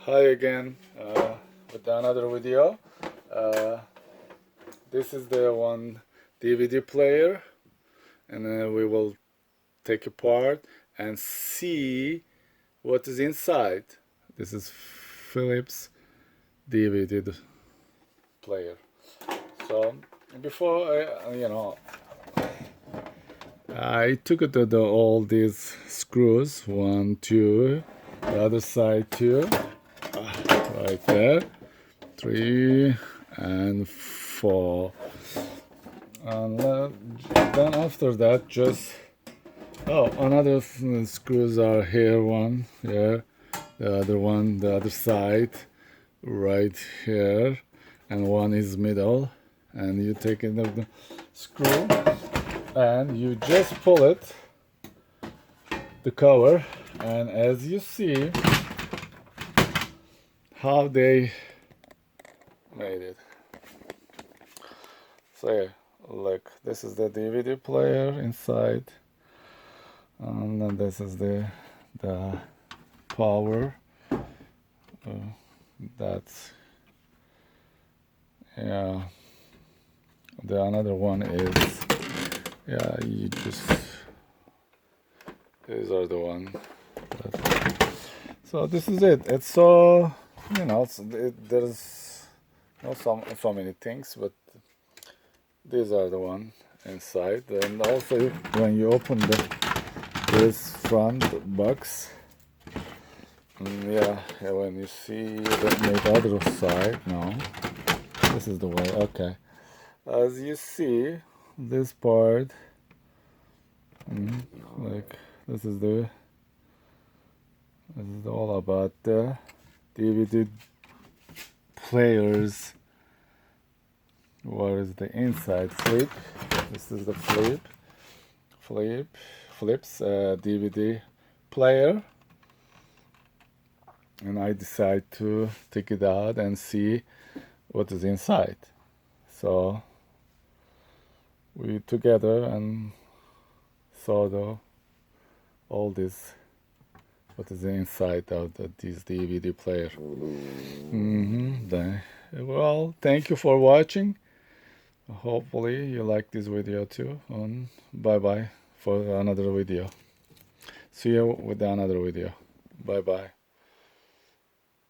Hi again with another video. Uh, this is the one DVD player, and we will take apart and see what is inside. This is Philips DVD player. So before I took it to all these screws, 1, 2, the other side too, right there, 3 and 4, and then after that just another screws are here, one here, the other one the other side right here, and one is middle, and you take in the screw and you just pull it, the cover, and as you see how they made it. So yeah, look, this is the DVD player inside, and then this is the power. That's, yeah, the another one is, yeah, you just, these are the one. So this is it. It's so, there's not so many things, but these are the one inside. And also when you open this front box, yeah, when you see the other side, no, this is the way. Okay, as you see, this part, like this is all about the DVD players. What is the inside flip? This is the flips DVD player, and I decide to take it out and see what is inside. So we together and saw all this, what is inside of this DVD player. Well, thank you for watching. Hopefully you like this video too, and bye bye for another video. See you with another video. Bye bye.